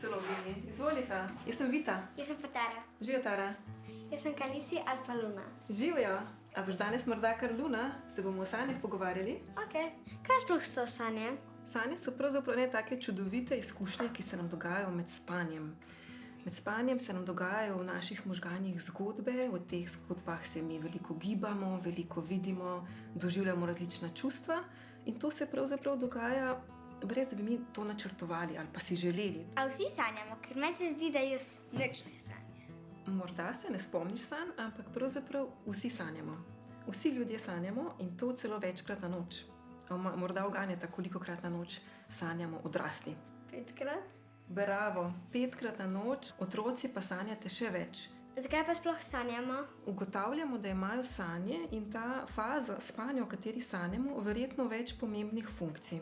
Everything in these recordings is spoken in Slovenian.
Sloveniji. Izvolite. Jaz sem Vita. Jaz sem pa Tara. Živijo, Tara. Jaz sem Kalisi ali pa Luna. Živijo. A boš danes morda kar Luna? Se bomo o sanjah pogovarjali? Ok. Kaj sploh so sanje? Sanje so pravzaprav ne take čudovite izkušnje, ki se nam dogajajo med spanjem. Med spanjem se nam dogajajo v naših možganjih zgodbe, v teh zgodbah se mi veliko gibamo, veliko vidimo, doživljamo različna čustva in to se pravzaprav dogaja, brez da bi mi to načrtovali ali pa si želeli. A vsi sanjamo, ker meni se zdi, da jaz nič ne sanjam. Morda se ne spomniš sanj, ampak pravzaprav vsi sanjamo. Vsi ljudje sanjamo in to celo večkrat na noč. Morda uganjate, kolikokrat na noč sanjamo odrasli. 5krat? Bravo, 5krat na noč, otroci pa sanjate še več. Zakaj pa sploh sanjamo? Ugotavljamo, da imajo sanje in ta faza spanja, v kateri sanjamo, verjetno več pomembnih funkcij.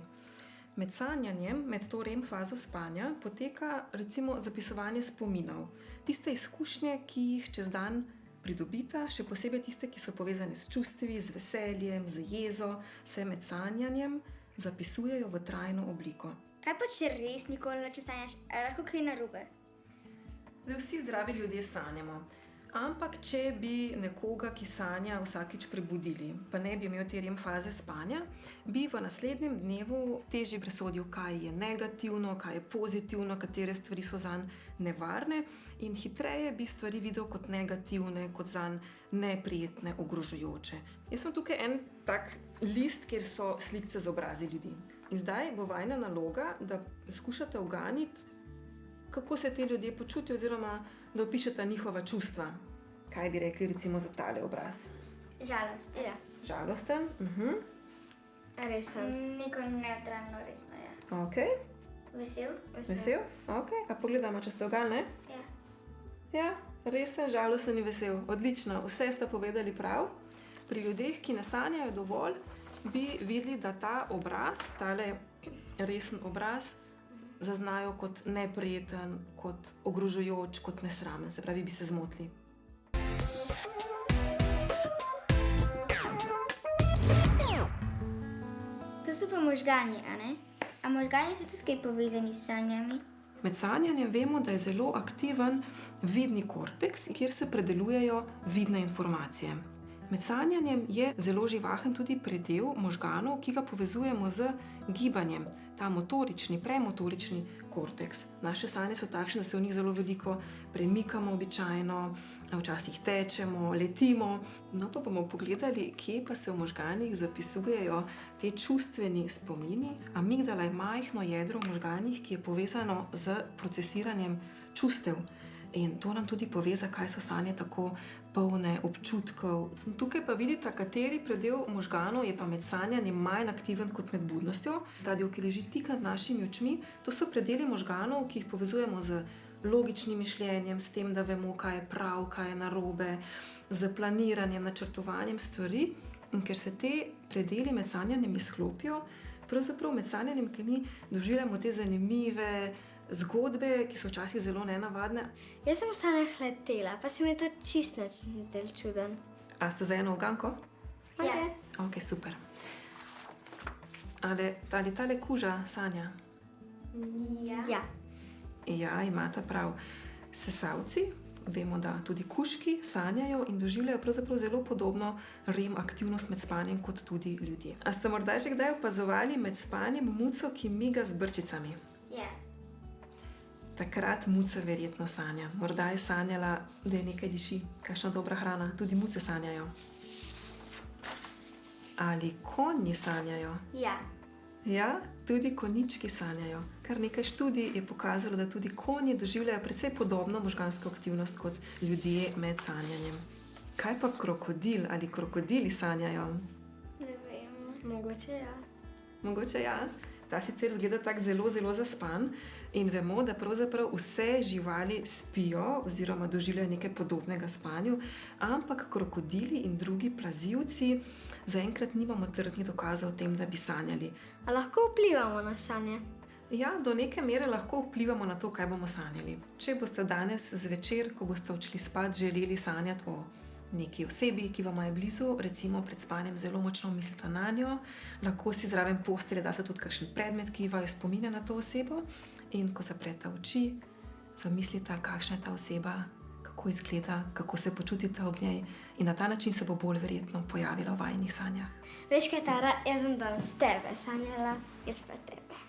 Med sanjanjem, med to REM fazo spanja, poteka recimo zapisovanje spominov. Tiste izkušnje, ki jih čez dan pridobita, še posebej tiste, ki so povezane s čustvi, z veseljem, z jezo, se med sanjanjem zapisujejo v trajno obliko. Kaj pa če res nikoli ne sanjaš, lahko kaj narobe? Zdaj vsi zdravi ljudje sanjamo. Ampak če bi nekoga, ki sanja, vsakič prebudili, pa ne bi imel te REM faze spanja, bi v naslednjem dnevu težje presodil, kaj je negativno, kaj je pozitivno, katere stvari so zanj nevarne in hitreje bi stvari videl kot negativne, kot zanj neprijetne, ogrožujoče. Jaz sem tukaj en tak list, kjer so slikce z obrazi ljudi. In zdaj bo vajna naloga, da skušate uganiti, kako se te ljudje počutijo oziroma da opišete njihova čustva. Kaj bi rekli recimo za tale obraz? Žalost, ja. Žalosten? Resen. Neko neutralno, resno, ja. Ok. Vesel? Vesel? Ok. A pogledamo, če ste ugali, ne? Ja. Ja, resen, žalosten in vesel. Odlično, vse ste povedali prav. Pri ljudeh, ki ne sanjajo dovolj, bi videli, da ta obraz, tale resen obraz, zaznajo kot neprijeten, kot ogrožujoč, kot nesramen. Se pravi, bi se zmotili. To so pa možgani, a ne? A možgani so tudi kaj povezani s sanjami? Med sanjanjem vemo, da je zelo aktiven vidni korteks, kjer se predelujejo vidne informacije. Med sanjanjem je zelo živahen tudi predel možganov, ki ga povezujemo z gibanjem. Ta motorični, premotorični korteks. Naše sanje so takšne, da se v njih zelo veliko premikamo običajno, včasih tečemo, letimo. No pa bomo pogledali, kje pa se v možganih zapisujejo te čustveni spomini. Amigdala je majhno jedro v možganih, ki je povezano z procesiranjem čustev. In to nam tudi pove, zakaj so sanje tako polne občutkov. Tukaj pa vidite, kateri predel možganov je pa med sanjanjem manj aktiven kot med budnostjo. Ta del, ki leži tik nad našimi očmi, to so predeli možganov, ki jih povezujemo z logičnim mišljenjem, s tem, da vemo, kaj je prav, kaj je narobe, z planiranjem, načrtovanjem stvari. In ker se te predeli med sanjanjem izklopijo, pravzaprav med sanjanjem, ki mi doživljamo te zanimive zgodbe, ki so včasih zelo nenavadne. Jaz sem v sanjah letela, pa se mi je to čisto zdel čuden. A ste za eno uganko? Ja. Ok, super. Ali tale kuža sanja? Ja. Ja, imate prav. Sesalci, vemo, da tudi kužki sanjajo in doživljajo pravzaprav zelo podobno REM aktivnost med spanjem kot tudi ljudje. A ste morda že kdaj opazovali med spanjem muco, ki miga z brčicami? Ja. Takrat muca verjetno sanja. Morda je sanjala, da je nekaj diši, kakšna dobra hrana. Tudi muce sanjajo. Ali konji sanjajo? Ja. Ja, tudi konjički sanjajo. Kar nekaj študij je pokazalo, da tudi konji doživljajo precej podobno možgansko aktivnost kot ljudje med sanjanjem. Kaj pa krokodil ali krokodili sanjajo? Ne vem. Mogoče ja. Mogoče ja. Ta sicer zgleda tako zelo, zelo zaspan in vemo, da pravzaprav vse živali spijo oziroma doživljajo nekaj podobnega spanju, ampak krokodili in drugi plazivci zaenkrat nimamo trdnih dokazov o tem, da bi sanjali. A lahko vplivamo na sanje? Ja, do neke mere lahko vplivamo na to, kaj bomo sanjali. Če boste danes zvečer, ko boste odšli spat, želeli sanjati o neki osebi, ki vam je blizu, recimo pred spanjem zelo močno mislite na njo, lahko si zraven postelje date tudi kakšen predmet, ki vaju spominja na to osebo in ko zaprete oči, zamislite, kakšna je ta oseba, kako izgleda, kako se počutite ob njej in na ta način se bo bolj verjetno pojavila v vajinih sanjah. Veš kaj, Tara, jaz sem danes tebe sanjala, jaz pa tebe.